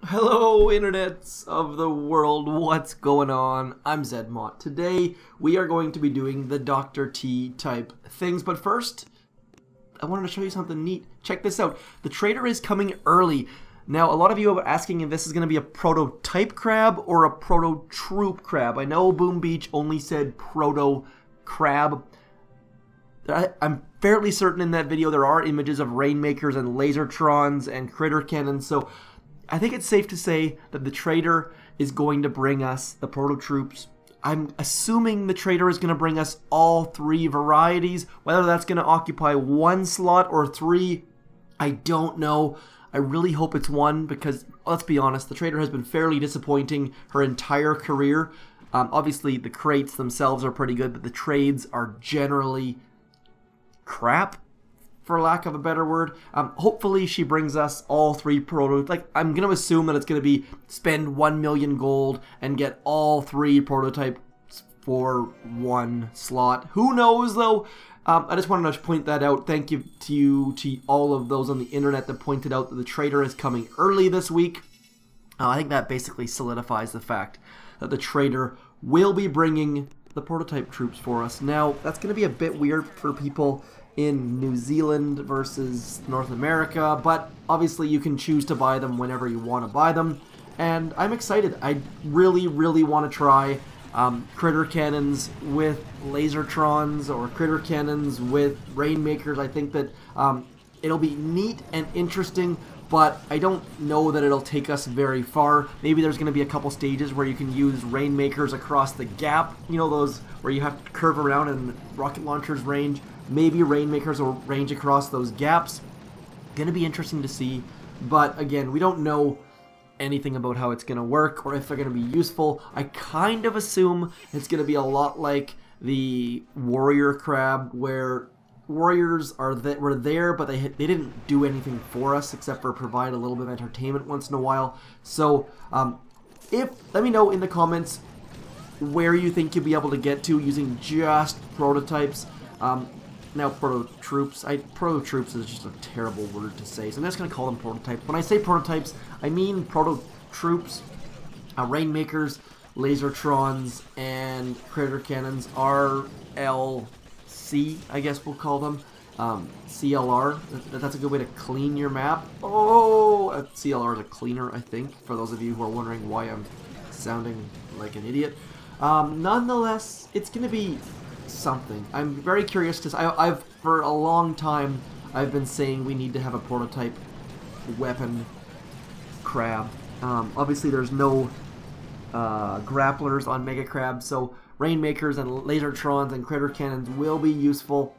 Hello, internets of the world, what's going on? I'm zmoT. Today, we are going to be doing the Dr.T type things, but first, I wanted to show you something neat. Check this out. The trader is coming early. Now, a lot of you are asking if this is going to be a prototype crab or a prototroop crab. I know Boom Beach only said proto crab. I'm fairly certain in that video there are images of rainmakers and lazortrons and critter cannons, so I think it's safe to say that the trader is going to bring us the prototroops. I'm assuming the trader is going to bring us all three varieties. Whether that's going to occupy one slot or three, I don't know. I really hope it's one because, let's be honest, the trader has been fairly disappointing her entire career. Obviously, the crates themselves are pretty good, but the trades are generally crap, for lack of a better word. Hopefully she brings us all three prototypes. Like, I'm going to assume that it's going to be spend 1 million gold and get all three prototypes for one slot. Who knows, though? I just wanted to point that out. Thank you to all of those on the internet that pointed out that the trader is coming early this week. I think that basically solidifies the fact that the trader will be bringing the prototype troops for us. Now, that's going to be a bit weird for people in New Zealand versus North America, but obviously you can choose to buy them whenever you want to buy them, and I'm excited. I really want to try critter cannons with lazortrons or critter cannons with rainmakers. I think that it'll be neat and interesting, but I don't know that it'll take us very far. Maybe there's going to be a couple stages where you can use rainmakers across the gap, you know, those where you have to curve around and rocket launchers range. Maybe rainmakers will range across those gaps. Gonna be interesting to see, but again, we don't know anything about how it's gonna work or if they're gonna be useful. I kind of assume it's gonna be a lot like the warrior crab, where warriors were there, but they didn't do anything for us except for provide a little bit of entertainment once in a while. So, let me know in the comments where you think you'll be able to get to using just prototypes. Now, prototroops. Prototroops is just a terrible word to say, so I'm just going to call them prototypes. When I say prototypes, I mean prototroops, rainmakers, lazortrons, and critter cannons. RLC, I guess we'll call them. CLR. That's a good way to clean your map. Oh, CLR is a cleaner, I think, for those of you who are wondering why I'm sounding like an idiot. Nonetheless, it's going to be something. I'm very curious because I've for a long time I've been saying we need to have a prototype weapon crab. Obviously there's no grapplers on Mega Crab, so rainmakers and lazortrons and critter cannons will be useful.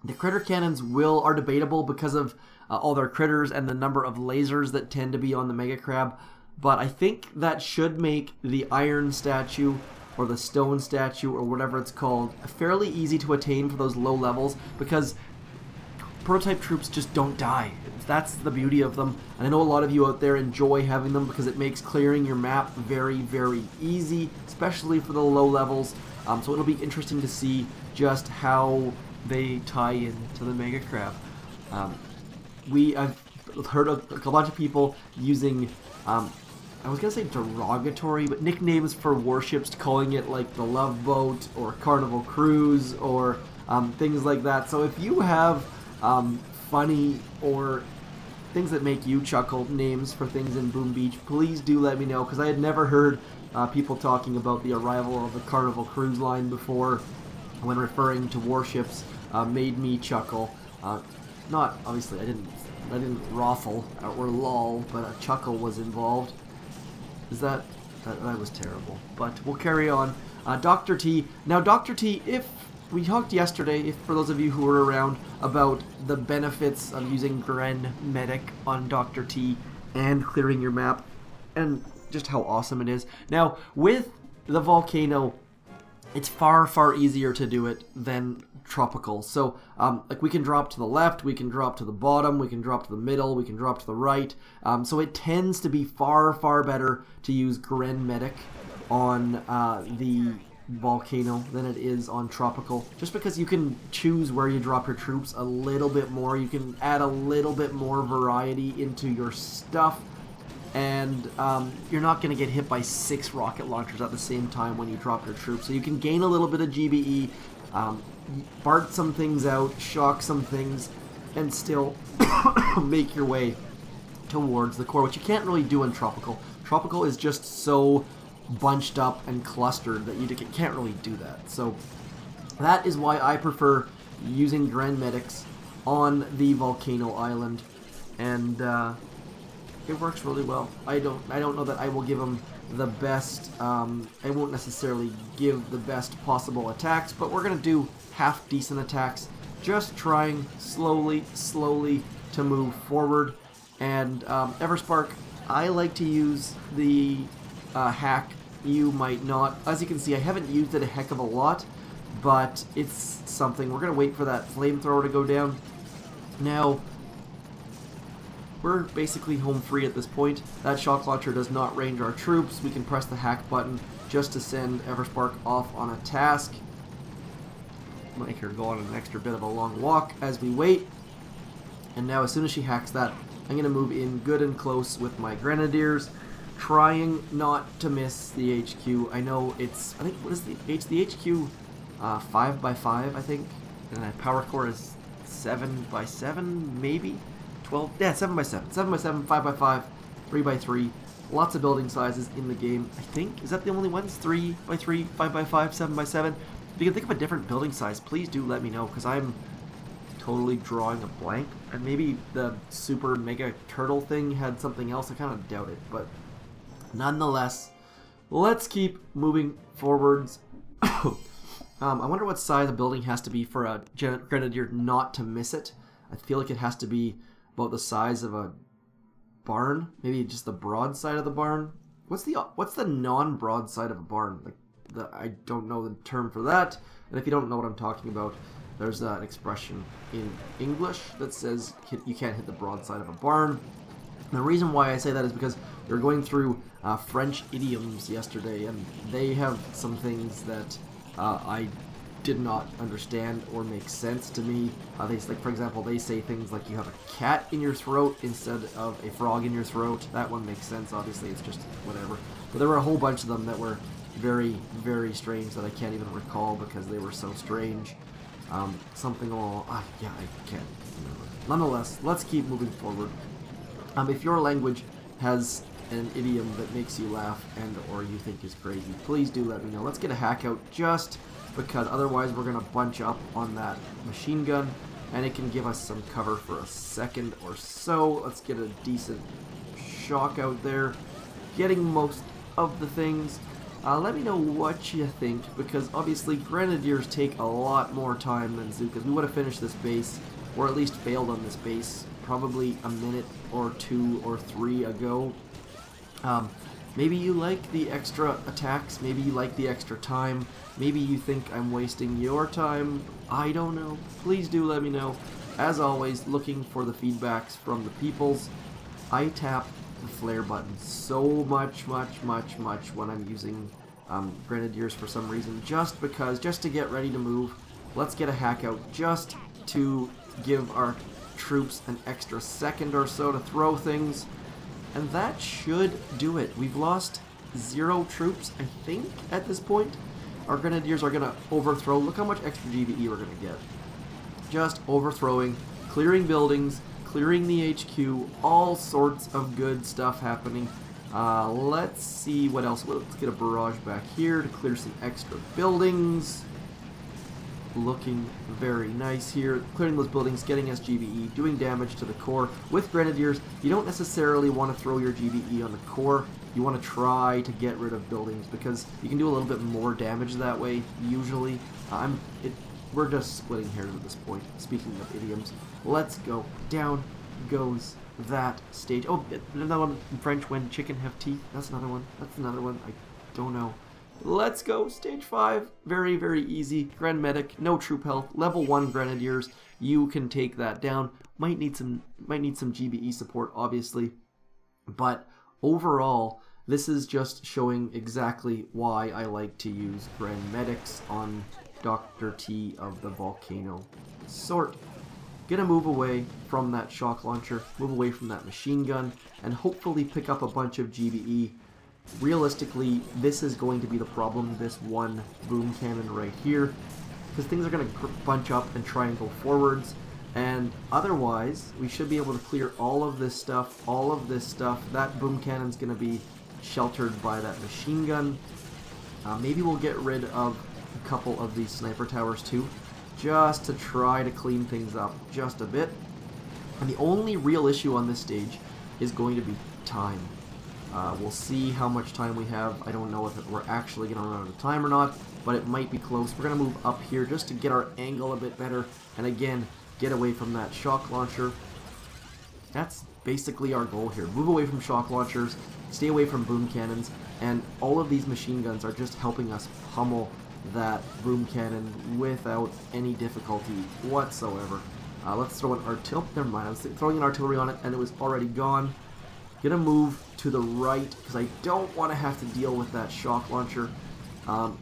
The critter cannons are debatable because of all their critters and the number of lasers that tend to be on the Mega Crab, but I think that should make the iron statue or the stone statue, or whatever it's called, fairly easy to attain for those low levels, because prototype troops just don't die. That's the beauty of them, and I know a lot of you out there enjoy having them because it makes clearing your map very easy, especially for the low levels. So it'll be interesting to see just how they tie into the Mega Crab. I've heard of a bunch of people using I was going to say derogatory, but nicknames for warships, calling it like the Love Boat or Carnival Cruise or things like that. So if you have funny or things that make you chuckle names for things in Boom Beach, please do let me know, because I had never heard people talking about the arrival of the Carnival Cruise Line before when referring to warships. Made me chuckle. Not, obviously, I didn't raffle or lol, but a chuckle was involved. That was terrible, but we'll carry on. Dr.T. Now, Dr.T, if we talked yesterday, for those of you who were around, about the benefits of using Gren Medic on Dr.T and clearing your map, and just how awesome it is. Now, with the Volcano, it's far easier to do it than tropical. So like we can drop to the left, we can drop to the bottom, we can drop to the middle, we can drop to the right. So it tends to be far better to use Gren Medic on the Volcano than it is on tropical, just because you can choose where you drop your troops a little bit more. You can add a little bit more variety into your stuff. and you're not going to get hit by 6 rocket launchers at the same time when you drop your troops. So you can gain a little bit of GBE, BART some things out, shock some things, and still make your way towards the core, which you can't really do in Tropical. Tropical is just so bunched up and clustered that you can't really do that. So that is why I prefer using Grand Medics on the Volcano Island, and it works really well. I don't know that I will give them the best, I won't necessarily give the best possible attacks, but we're going to do half decent attacks, just trying slowly to move forward. And Everspark, I like to use the hack. You might not. As you can see, I haven't used it a heck of a lot, but it's something. We're going to wait for that flamethrower to go down. Now, we're basically home free at this point. That shock launcher does not range our troops. We can press the hack button just to send Everspark off on a task. Make her go on an extra bit of a long walk as we wait. And now as soon as she hacks that, I'm going to move in good and close with my Grenadiers, trying not to miss the HQ. I know it's, I think, what is the HQ 5x5, I think, and my power core is 7x7, maybe? 12? Yeah, 7x7. 7x7, 5x5, 3x3. Lots of building sizes in the game, I think. Is that the only ones? 3x3, 5x5, 7x7? If you can think of a different building size, please do let me know, because I'm totally drawing a blank. And maybe the super mega turtle thing had something else. I kind of doubt it, but nonetheless, let's keep moving forwards. I wonder what size a building has to be for a Grenadier not to miss it. I feel like it has to be about the size of a barn, maybe just the broad side of the barn. What's the non-broad side of a barn? Like I don't know the term for that. And if you don't know what I'm talking about, there's an expression in English that says you can't hit the broadside of a barn. And the reason why I say that is because we were going through French idioms yesterday, and they have some things that I did not understand or make sense to me. Like, for example, they say things like you have a cat in your throat instead of a frog in your throat. That one makes sense, obviously, it's just whatever. But there were a whole bunch of them that were very, very strange that I can't even recall because they were so strange. Something along, yeah, I can't remember. Nonetheless, let's keep moving forward. If your language has an idiom that makes you laugh and or you think is crazy, please do let me know. Let's get a hack out just because otherwise we're going to bunch up on that machine gun and it can give us some cover for a second or so. Let's get a decent shock out there, getting most of the things. Let me know what you think, because obviously Grenadiers take a lot more time than zookas. We would have finished this base, or at least failed on this base, probably a minute or 2 or 3 ago. Maybe you like the extra attacks, maybe you like the extra time, maybe you think I'm wasting your time, I don't know. Please do let me know. As always, looking for the feedbacks from the peoples. I tap the flare button so much when I'm using Grenadiers for some reason, just to get ready to move. Let's get a hack out just to give our troops an extra second or so to throw things, and that should do it. We've lost 0 troops, I think, at this point. Our Grenadiers are going to overthrow. Look how much extra GBE we're going to get. Just overthrowing, clearing buildings, clearing the HQ, all sorts of good stuff happening. Let's see what else. Let's get a barrage back here to clear some extra buildings. Looking very nice here. Clearing those buildings, getting us GBE, doing damage to the core. With Grenadiers, you don't necessarily want to throw your GBE on the core. You want to try to get rid of buildings because you can do a little bit more damage that way, usually. We're just splitting hairs at this point. Speaking of idioms, let's go. Down goes that stage. Oh, another one in French, when chicken have teeth. That's another one. That's another one. I don't know. Let's go. Stage 5. Very, very easy. Grand Medic, no troop health. Level 1 Grenadiers. You can take that down. Might need some GBE support, obviously. But overall, this is just showing exactly why I like to use Grand Medics on Dr.T of the Volcano sort. Gonna move away from that shock launcher, move away from that machine gun, and hopefully pick up a bunch of GBE. Realistically, this is going to be the problem, this one boom cannon right here, because things are going to bunch up and try and go forwards, and otherwise, we should be able to clear all of this stuff, That boom cannon's going to be sheltered by that machine gun. Maybe we'll get rid of a couple of these sniper towers too, just to try to clean things up just a bit. And the only real issue on this stage is going to be time. We'll see how much time we have. I don't know if we're actually going to run out of time or not, but it might be close. We're going to move up here just to get our angle a bit better, and again, get away from that shock launcher. That's basically our goal here. Move away from shock launchers, stay away from boom cannons, and all of these machine guns are just helping us pummel that boom cannon without any difficulty whatsoever. Let's throw an artillery. Never mind, I was throwing an artillery on it and it was already gone. Gonna move to the right because I don't want to have to deal with that shock launcher.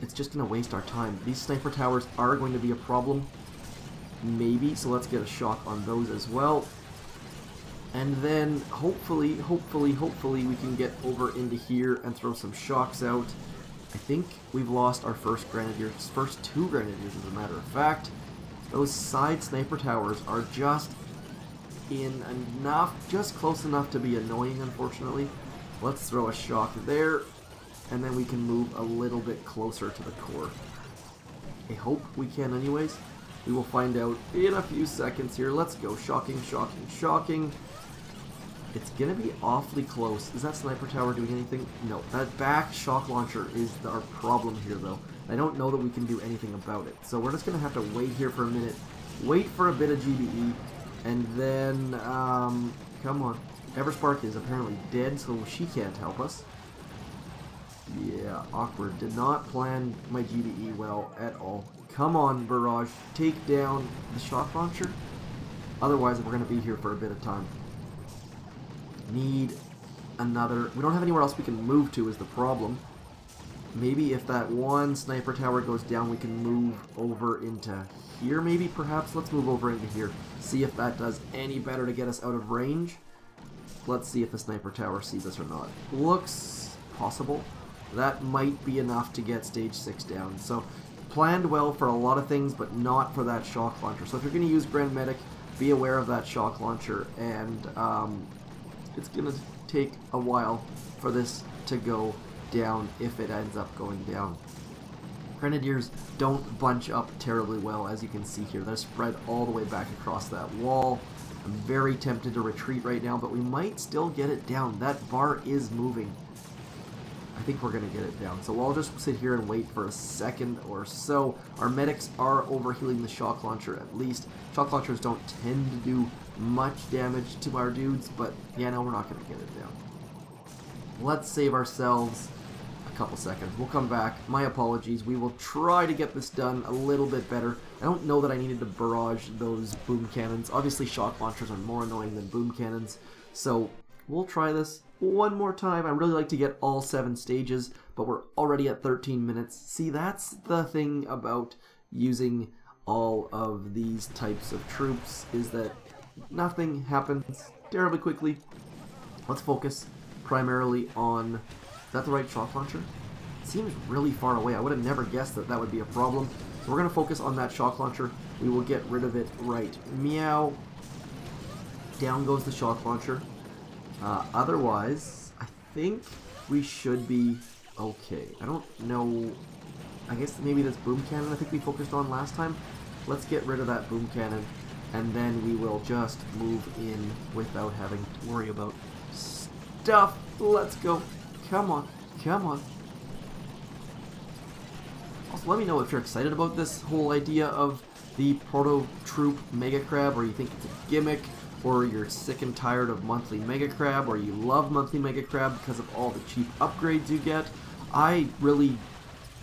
It's just gonna waste our time. These sniper towers are going to be a problem, maybe, so let's get a shock on those as well. And then hopefully we can get over into here and throw some shocks out. I think we've lost our first two grenadiers as a matter of fact. Those side sniper towers are just close enough to be annoying, unfortunately. Let's throw a shock there, and then we can move a little bit closer to the core. I hope we can anyways. We will find out in a few seconds here. Let's go. Shocking, shocking, shocking. It's going to be awfully close. Is that sniper tower doing anything? No. That back shock launcher is our problem here, though. I don't know that we can do anything about it. So we're just going to have to wait here for a minute. Wait for a bit of GBE. And then, come on. Everspark is apparently dead, so she can't help us. Yeah, awkward. Did not plan my GBE well at all. Come on, Barrage. Take down the shock launcher. Otherwise, we're going to be here for a bit of time. Need another. We don't have anywhere else we can move to is the problem. Maybe if that one sniper tower goes down, we can move over into here, maybe, perhaps. Let's move over into here. See if that does any better to get us out of range. Let's see if the sniper tower sees us or not. Looks possible. That might be enough to get stage 6 down. So, planned well for a lot of things, but not for that shock launcher. So if you're going to use Grand Medic, be aware of that shock launcher, and it's going to take a while for this to go down if it ends up going down. Grenadiers don't bunch up terribly well, as you can see here. They're spread all the way back across that wall. I'm very tempted to retreat right now, but we might still get it down. That bar is moving. I think we're going to get it down. So I'll just sit here and wait for a second or so. Our medics are overhealing the shock launcher at least. Shock launchers don't tend to do much damage to our dudes, but yeah, no, we're not going to get it down. Let's save ourselves a couple seconds. We'll come back. My apologies. We will try to get this done a little bit better. I don't know that I needed to barrage those boom cannons. Obviously, shock launchers are more annoying than boom cannons, so we'll try this one more time. I really like to get all 7 stages, but we're already at 13 minutes. See, that's the thing about using all of these types of troops, is that nothing happens terribly quickly. Let's focus primarily on... Is that the right shock launcher? It seems really far away. I would have never guessed that that would be a problem. So we're going to focus on that shock launcher. We will get rid of it right. Meow. Down goes the shock launcher. Otherwise, I think we should be okay. I don't know. I guess maybe this boom cannon I think we focused on last time. Let's get rid of that boom cannon, and then we will just move in without having to worry about stuff. Let's go. Come on. Come on. Also, let me know if you're excited about this whole idea of the Proto Troop Mega Crab, or you think it's a gimmick, or you're sick and tired of monthly Mega Crab, or you love monthly Mega Crab because of all the cheap upgrades you get. I really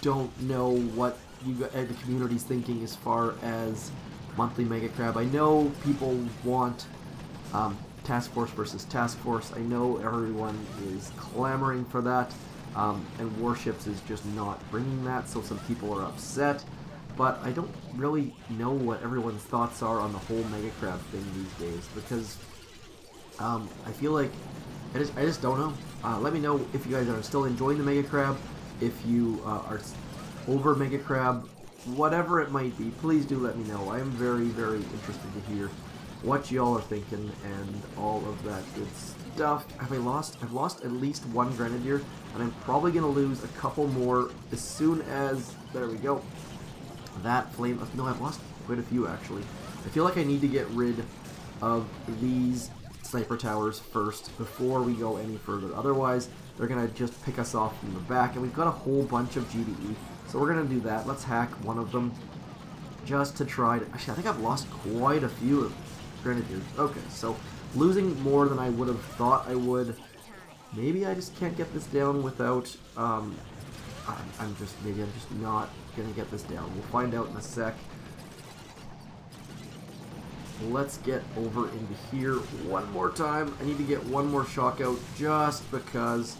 don't know what the community's thinking as far as monthly Mega Crab. I know people want Task Force versus Task Force. I know everyone is clamoring for that, and Warships is just not bringing that, so some people are upset. but I don't really know what everyone's thoughts are on the whole Mega Crab thing these days, because I feel like I just don't know. Let me know if you guys are still enjoying the Mega Crab, if you are over Mega Crab, whatever it might be. Please do let me know. I am very, very interested to hear what y'all are thinking and all of that good stuff. Have I lost? I've lost at least one Grenadier, and I'm probably going to lose a couple more as soon as, there we go, that flame. No, I've lost quite a few actually. I feel like I need to get rid of these sniper towers first before we go any further. Otherwise, they're going to just pick us off from the back, and we've got a whole bunch of GBE. So we're going to do that. Let's hack one of them just to try to... Actually, I think I've lost quite a few of Grenadiers. Okay, so losing more than I would have thought I would. Maybe I just can't get this down without... Maybe I'm just not going to get this down. We'll find out in a sec. Let's get over into here one more time. I need to get one more shock out just because.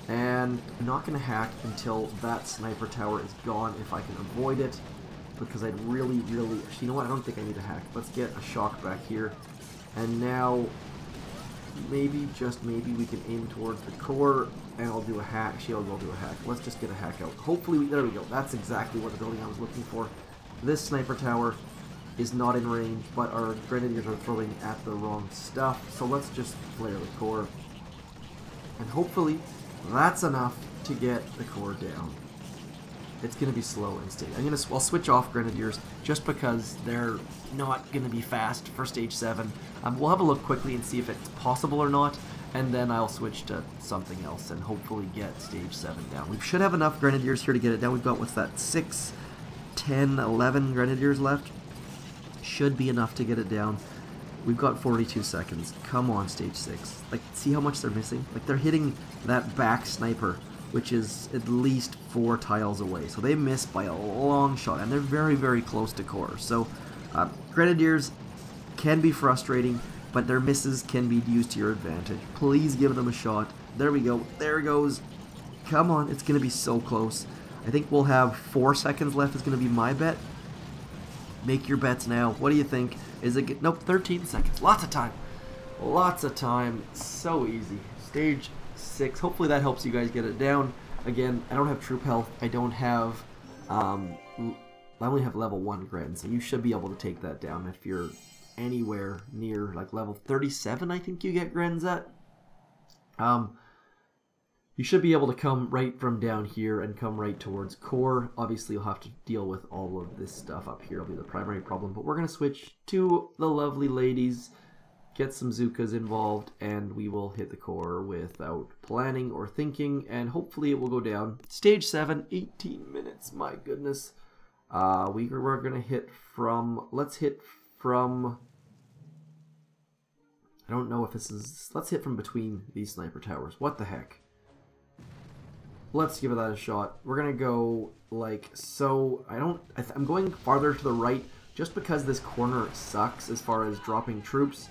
And I'm not going to hack until that sniper tower is gone if I can avoid it. Because I'd really... Actually, you know what? I don't think I need to hack. Let's get a shock back here. And now, maybe, just maybe, we can aim towards the core. And I'll do a hack. Actually, I'll do a hack. Let's just get a hack out. Hopefully, there we go. That's exactly what the building I was looking for. This sniper tower is not in range, but our Grenadiers are throwing at the wrong stuff. So let's just flare the core. And hopefully, that's enough to get the core down. It's going to be slow and steady. I'll switch off Grenadiers just because they're not going to be fast for stage 7. We'll have a look quickly and see if it's possible or not, and then I'll switch to something else and hopefully get stage 7 down. We should have enough Grenadiers here to get it down. We've got, what's that, 6, 10, 11 Grenadiers left. Should be enough to get it down. We've got 42 seconds. Come on, stage 6. Like, see how much they're missing? Like, they're hitting that back sniper, which is at least 4 tiles away. So they miss by a long shot, and they're very, very close to core. So Grenadiers can be frustrating, but their misses can be used to your advantage. Please give them a shot. There we go. There it goes. Come on. It's going to be so close. I think we'll have 4 seconds left is going to be my bet. Make your bets now. What do you think? Is it... Nope, 13 seconds. Lots of time. Lots of time. So easy. Stage 6. Hopefully that helps you guys get it down. Again, I don't have troop health. I don't have... I only have level 1 Gren, so you should be able to take that down if you're anywhere near, like, level 37, I think you get Grens at. You should be able to come right from down here and come right towards core. Obviously, you'll have to deal with all of this stuff up here. It'll be the primary problem, but we're going to switch to the lovely ladies, get some zookas involved, and we will hit the core without planning or thinking, and hopefully it will go down. Stage 7, 18 minutes, my goodness. We're going to hit from, let's hit from, I don't know if this is, let's hit from between these sniper towers. What the heck? Let's give that a shot. We're going to go like so. I'm going farther to the right just because this corner sucks as far as dropping troops.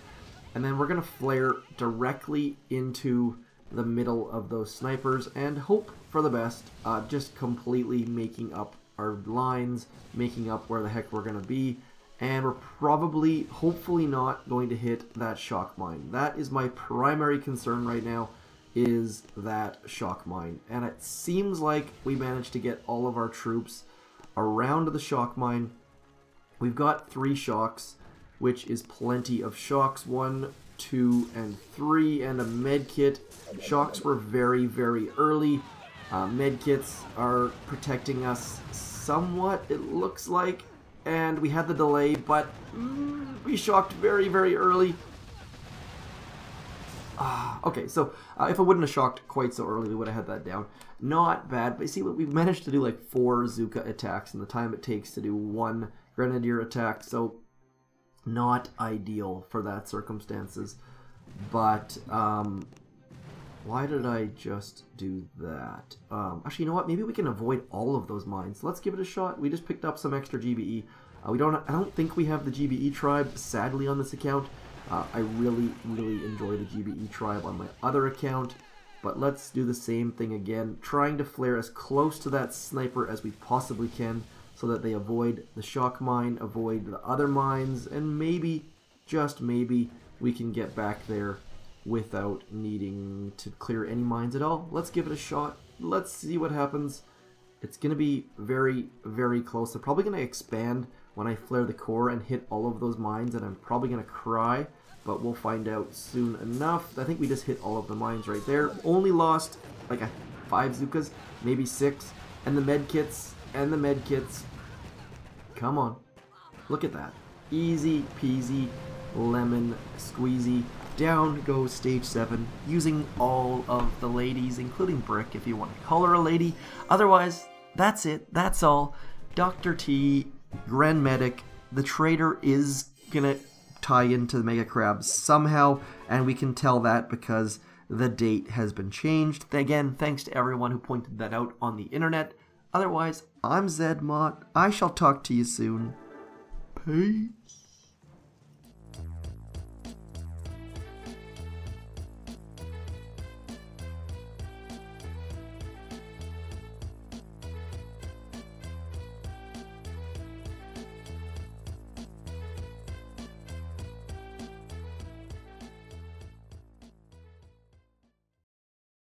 And then we're going to flare directly into the middle of those snipers and hope for the best. Just completely making up our lines, making up where the heck we're going to be. And we're probably, hopefully not going to hit that shock mine. That is my primary concern right now, is that shock mine. And it seems like we managed to get all of our troops around the shock mine. We've got 3 shocks, which is plenty of shocks. 1, 2, and 3, and a med kit. Shocks were very, very early. Med kits are protecting us somewhat, it looks like. And we had the delay, but we shocked very, very early. Okay, so if I wouldn't have shocked quite so early, we would have had that down. Not bad, but you see what we've managed to do, like 4 zooka attacks in the time it takes to do 1 grenadier attack, so not ideal for that circumstances. But why did I just do that? Actually, you know what? Maybe we can avoid all of those mines. Let's give it a shot. We just picked up some extra GBE. I don't think we have the GBE tribe, sadly, on this account. I really, really enjoy the GBE tribe on my other account, but let's do the same thing again, trying to flare as close to that sniper as we possibly can. so that they avoid the shock mine, avoid the other mines, and maybe, just maybe, we can get back there without needing to clear any mines at all. Let's give it a shot. Let's see what happens. It's going to be very, very close. They're probably going to expand when I flare the core and hit all of those mines, and I'm probably going to cry, but we'll find out soon enough. I think we just hit all of the mines right there. Only lost like 5 zookas, maybe 6, and the med kits, Come on. Look at that. Easy peasy, lemon squeezy. Down goes stage 7, using all of the ladies, including Brick, if you want to call her a lady. Otherwise, that's it. That's all. Dr. T, Grand Medic, the trader is gonna tie into the Mega Crabs somehow, and we can tell that because the date has been changed. Again, thanks to everyone who pointed that out on the internet. Otherwise, I'm zmoT. I shall talk to you soon. Peace.